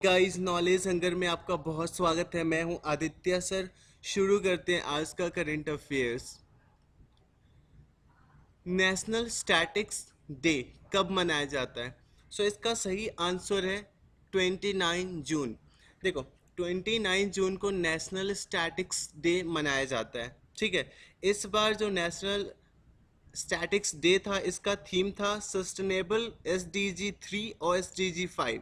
Guys, knowledge hunger में आपका बहुत स्वागत है। मैं हूं आदित्य सर। शुरू करते हैं आज का current affairs. National statics day कब मनाया जाता है? इसका सही आंसर है 29 जून। देखो, 29 जून को नेशनल स्टैटिक्स डे मनाया जाता है। ठीक है। इस बार जो नेशनल स्टैटिक्स डे था, इसका थीम था सस्टेनेबल SDG 3 और SDG 5।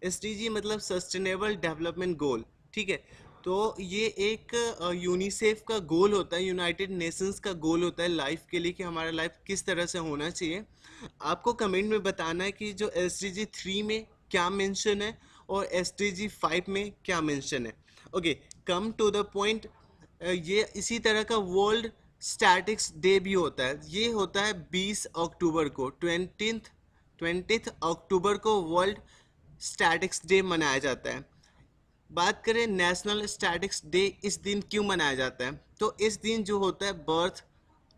SDG मतलब सस्टेनेबल डेवलपमेंट गोल। ठीक है। तो ये एक यूनिसेफ का गोल होता है, यूनाइटेड नेशंस का गोल होता है लाइफ के लिए, कि हमारा लाइफ किस तरह से होना चाहिए। आपको कमेंट में बताना है कि जो SDG 3 में क्या मेंशन है और SDG 5 में क्या मेंशन है। Okay, come to the point. ये इसी तरह का वर्ल्ड स्टैटिक्स डे भी होता है। ये होता है 20 अक्टूबर को, 20 अक्टूबर को वर्ल्ड स्टैटिक्स डे मनाया जाता है। बात करें नेशनल स्टैटिक्स डे इस दिन क्यों मनाया जाता है, तो इस दिन जो होता है birth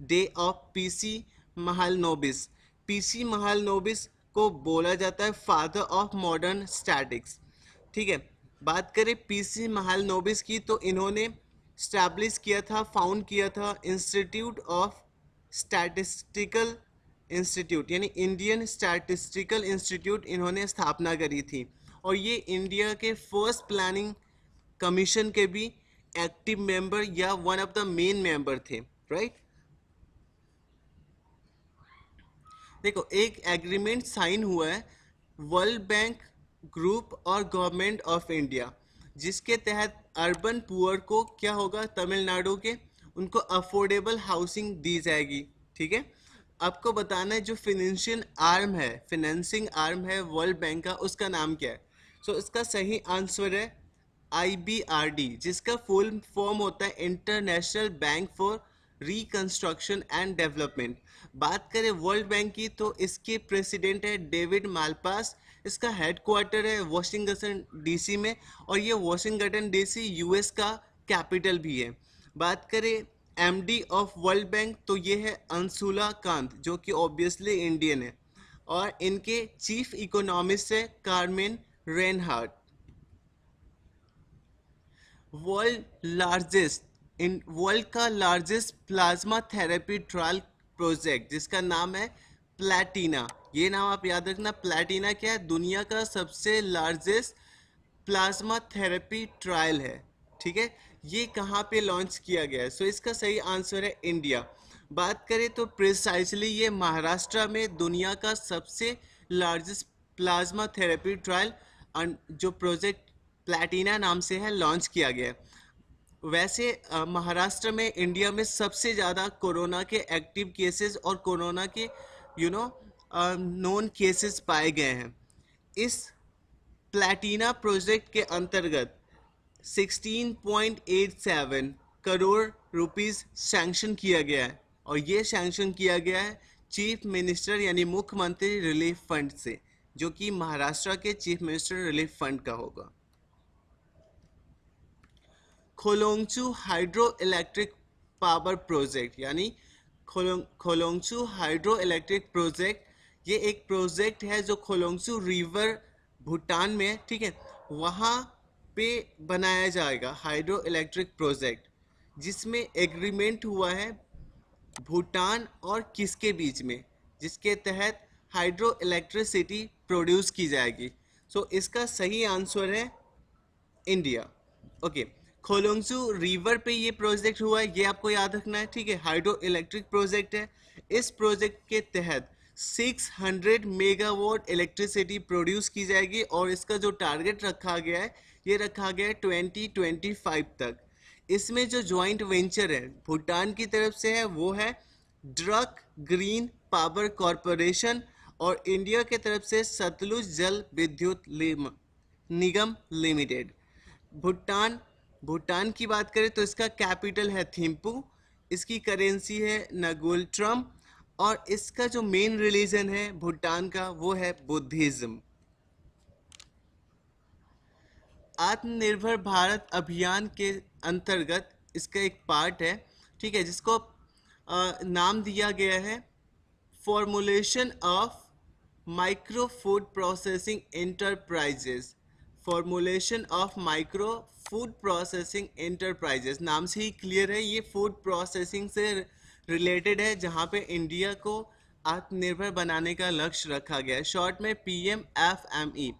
day of PC Mahalanobis. PC Mahalanobis को बोला जाता है फादर ऑफ मॉडर्न स्टैटिक्स। ठीक है। बात करें पीसी महालनोबिस की, तो इन्होंने स्टैब्लिश किया था, फाउंड किया था इंस्टीट्यूट ऑफ स्टैटिस्टिकल इंस्टीट्यूट, यानी इंडियन स्टैटिस्टिकल इंस्टीट्यूट इन्होंने स्थापना करी थी। और ये इंडिया के फर्स्ट प्लानिंग कमीशन के भी एक्टिव मेंबर या one of the main member थे। राइट। देखो, एक एग्रीमेंट साइन हुआ है वर्ल्ड बैंक ग्रुप और गवर्नमेंट ऑफ इंडिया, जिसके तहत अर्बन पुअर को क्या होगा, तमिलनाडु के, उनको अफोर्डेबल हाउसिंग दी जाएगी। ठीक है। आपको बताना है जो फाइनेंसिंग आर्म है वर्ल्ड बैंक का, उसका नाम क्या है। इसका सही आंसर है IBRD, जिसका फुल फॉर्म होता है international bank for reconstruction and development. बात करें वर्ल्ड बैंक की, तो इसके प्रेसिडेंट है डेविड मालपास। इसका हेडक्वार्टर है वॉशिंगटन डीसी में, और ये वॉशिंगटन डीसी यूएस का कैपिटल भी है। बात करें MD ऑफ वर्ल्ड बैंक, तो ये है अंशुला कांत, जो कि ऑब्वियसली इंडियन है। और इनके चीफ इकोनॉमिस्ट है कार्मेन रेनहार्ट। वर्ल्ड का largest plasma therapy trial project, जिसका नाम है प्लैटिना। ये नाम आप याद रखना। प्लैटिना क्या है? दुनिया का सबसे लार्जेस्ट प्लाज्मा थेरेपी ट्रायल है। ठीक है। ये कहाँ पे लॉन्च किया गया है? इसका सही आंसर है इंडिया। बात करें तो प्रिसाइसली ये महाराष्ट्र में दुनिया का सबसे लार्जेस्ट प्लाज्मा थेरेपी ट्रायल जो प्रोजेक्ट प्लैटिना नाम से है, लॉन्च किया गया है। वैसे महाराष्ट्र में इंडिया में सबसे ज़्यादा कोरोना के एक्टिव केसेस और कोरोना के यू नो नोन केसेस पाए गए हैं। इस प्लैटिना प्रोजेक्ट के अंतर्गत 16.87 करोड़ रुपीस सैंक्शन किया गया है, और ये सैंक्शन किया गया है चीफ मिनिस्टर यानी मुख्यमंत्री रिलीफ फंड से, जो कि महाराष्ट्र के चीफ मिनिस्टर रिलीफ फंड का होगा। Kholongchu hydro electric power project, यानी खोलोंगचू हाइड्रो इलेक्ट्रिक प्रोजेक्ट, ये एक प्रोजेक्ट है जो खोलोंगचू रिवर भूटान में है। ठीक है। वहाँ पे बनाया जाएगा हाइड्रो इलेक्ट्रिक प्रोजेक्ट, जिसमें एग्रीमेंट हुआ है भूटान और किसके बीच में, जिसके तहत हाइड्रो इलेक्ट्रिसिटी प्रोड्यूस की जाएगी। इसका सही आंसर है इंडिया। ओके। खोलोंगसू रिवर पे ये प्रोजेक्ट हुआ है, ये आपको याद रखना है। ठीक है। हाइड्रो इलेक्ट्रिक प्रोजेक्ट है। इस प्रोजेक्ट के तहत 600 मेगावाट इलेक्ट्रिसिटी प्रोड्यूस की जाएगी, और इसका जो टारगेट रखा गया है, ये रखा गया है 2025 तक। इसमें जो ज्वाइंट वेंचर है भूटान की तरफ से है, वो है ड्रक ग्रीन पावर कॉरपोरेशन, और इंडिया की तरफ से सतलुज जल विद्युत निगम लिमिटेड। भूटान भूटान की बात करें तो इसका कैपिटल है थिम्पू, इसकी करेंसी है नगुल्ट्रम, और इसका जो मेन रिलीजन है भूटान का, वो है बुद्धिज्म। आत्मनिर्भर भारत अभियान के अंतर्गत इसका एक पार्ट है। ठीक है। जिसको नाम दिया गया है formulation of micro food processing enterprises formulation of micro food processing enterprises, नाम से ही क्लियर है ये फूड प्रोसेसिंग से रिलेटेड है, जहाँ पे इंडिया को आत्मनिर्भर बनाने का लक्ष्य रखा गया है। शॉर्ट में PMFME।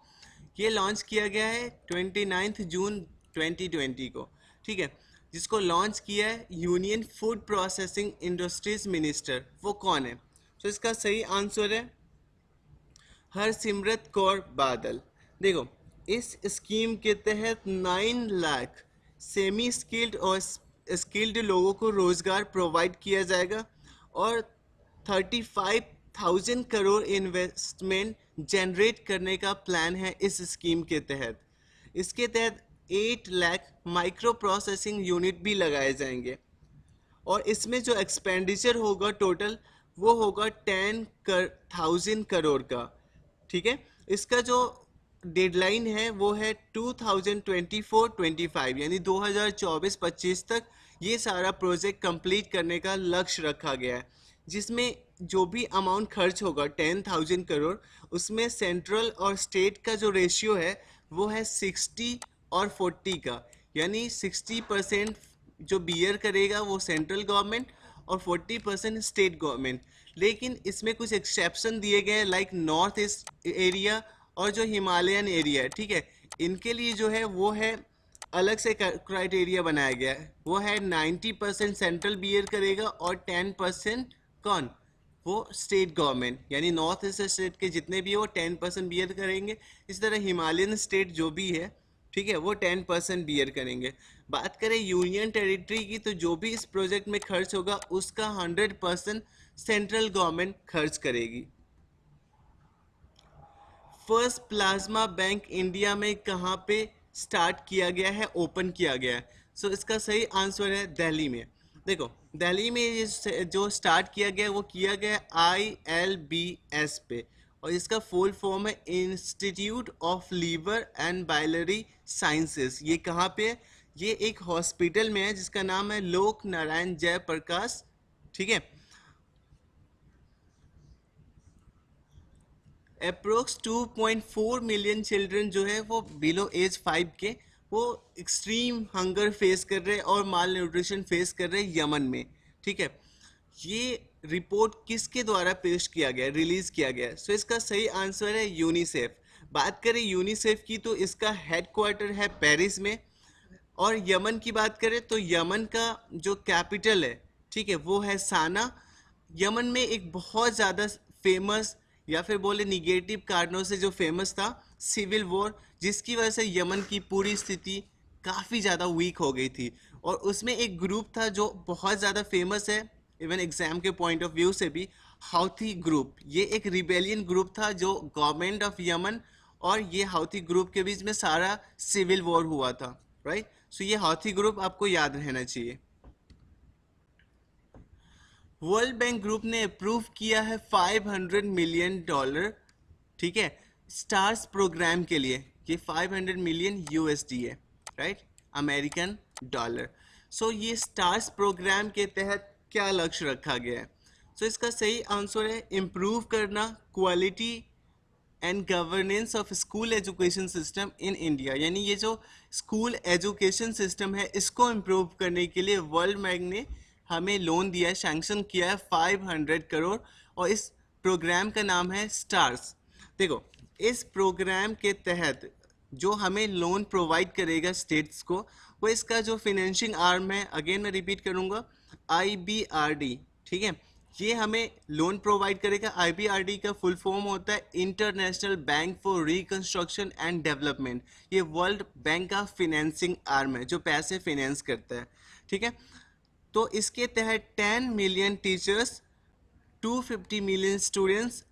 ये लॉन्च किया गया है 29 जून 2020 को, ठीक है, जिसको लॉन्च किया है union food processing industries minister. वो कौन है? तो इसका सही आंसर है हरसिमरत कौर बादल। देखो, इस स्कीम के तहत 9 लाख सेमी स्किल्ड और स्किल्ड लोगों को रोजगार प्रोवाइड किया जाएगा और 35,000 करोड़ इन्वेस्टमेंट जनरेट करने का प्लान है इस स्कीम के तहत। इसके तहत 8 लाख माइक्रो प्रोसेसिंग यूनिट भी लगाए जाएंगे और इसमें जो एक्सपेंडिचर होगा टोटल वो होगा 10,000 करोड़ का, ठीक है। इसका जो डेडलाइन है वो है 2024-25 यानी 2024-25 तक ये सारा प्रोजेक्ट कंप्लीट करने का लक्ष्य रखा गया है, जिसमें जो भी अमाउंट खर्च होगा 10,000 करोड़, उसमें सेंट्रल और स्टेट का जो रेशियो है वो है 60 और 40 का, यानी 60% जो बियर करेगा वो सेंट्रल गवर्नमेंट और 40% स्टेट गवर्नमेंट। लेकिन इसमें कुछ एक्सेप्शन दिए गए हैं, लाइक नॉर्थ ईस्ट एरिया और जो हिमालयन एरिया है, ठीक है, इनके लिए जो है वो है अलग से क्राइटेरिया बनाया गया है। वो है 90% सेंट्रल बियर करेगा और 10% कौन? वो स्टेट गवर्नमेंट, यानी नॉर्थ ईस्ट स्टेट के जितने भी है वो 10% बियर करेंगे। इस तरह हिमालयन स्टेट जो भी है, ठीक है, वो 10% बियर करेंगे। बात करें यूनियन टेरिटरी की, तो जो भी इस प्रोजेक्ट में खर्च होगा उसका 100% सेंट्रल गवर्नमेंट खर्च करेगी। फर्स्ट प्लाज्मा बैंक इंडिया में कहाँ पे स्टार्ट किया गया है, ओपन किया गया है? सो इसका सही आंसर है दिल्ली में। देखो, दिल्ली में ये जो स्टार्ट किया गया वो किया गया ILBS पे, और इसका फुल फॉर्म है Institute of Liver and Biliary Sciences. ये कहाँ पे है? ये एक हॉस्पिटल में है जिसका नाम है लोक नारायण जयप्रकाश, ठीक है। अप्रोक्स 2.4 मिलियन चिल्ड्रन जो है वो बिलो एज 5 के, वो एक्सट्रीम हंगर फेस कर रहे हैं और माल न्यूट्रिशन फेस कर रहे हैं यमन में, ठीक है। ये रिपोर्ट किसके द्वारा पेश किया गया, रिलीज किया गया? सो इसका सही आंसर है यूनिसेफ। बात करें यूनिसेफ की तो इसका हेडक्वार्टर है पेरिस में, और यमन की बात करें तो यमन का जो कैपिटल है, ठीक है, वो है साना। यमन में एक बहुत ज़्यादा फेमस, या फिर बोले निगेटिव कारणों से जो फेमस था, सिविल वॉर, जिसकी वजह से यमन की पूरी स्थिति काफ़ी ज़्यादा वीक हो गई थी। और उसमें एक ग्रुप था जो बहुत ज़्यादा फेमस है, इवन एग्जाम के पॉइंट ऑफ व्यू से भी, हाउथी ग्रुप। ये एक रिबेलियन ग्रुप था जो गवर्नमेंट ऑफ यमन और ये हाउथी ग्रुप के बीच में सारा सिविल वॉर हुआ था, राइट। सो ये हाउथी ग्रुप आपको याद रहना चाहिए। वर्ल्ड बैंक ग्रुप ने अप्रूव किया है $500 मिलियन, ठीक है, स्टार्स प्रोग्राम के लिए। ये 500 मिलियन USD है, राइट, अमेरिकन डॉलर। सो ये स्टार्स प्रोग्राम के तहत क्या लक्ष्य रखा गया है? सो इसका सही आंसर है इम्प्रूव करना quality and governance of school education system in India. यानी ये जो स्कूल एजुकेशन सिस्टम है इसको इम्प्रूव करने के लिए वर्ल्ड बैंक ने हमें लोन दिया है, सैंक्शन किया है 500 करोड़, और इस प्रोग्राम का नाम है स्टार्स। देखो, इस प्रोग्राम के तहत जो हमें लोन प्रोवाइड करेगा स्टेट्स को, वो इसका जो फिनेंशिंग आर्म है, अगेन मैं रिपीट करूँगा, IBRD, ठीक है, ये हमें लोन प्रोवाइड करेगा। IBRD का फुल फॉर्म होता है international bank for reconstruction and development. ये वर्ल्ड बैंक का फिनेंसिंग आर्म है जो पैसे फिनेंस करता है, ठीक है। तो इसके तहत 10 मिलियन टीचर्स, 250 मिलियन स्टूडेंट्स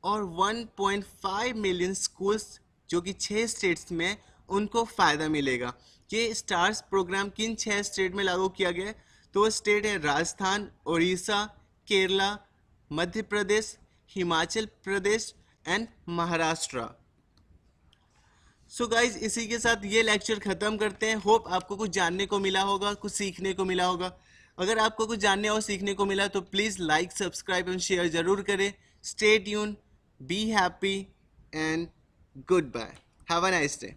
और 1.5 मिलियन स्कूल्स जो कि 6 स्टेट्स में, उनको फ़ायदा मिलेगा। ये स्टार्स प्रोग्राम किन 6 स्टेट में लागू किया गया है? तो स्टेट है Rajasthan, Orissa, Kerala, Madhya Pradesh, Himachal Pradesh and Maharashtra. So guys, इसी के साथ ये लेक्चर ख़त्म करते हैं। होप आपको कुछ जानने को मिला होगा, कुछ सीखने को मिला होगा। अगर आपको कुछ जानने और सीखने को मिला तो please like, subscribe and share ज़रूर करें। Stay tune, be happy and goodbye. Have a nice day.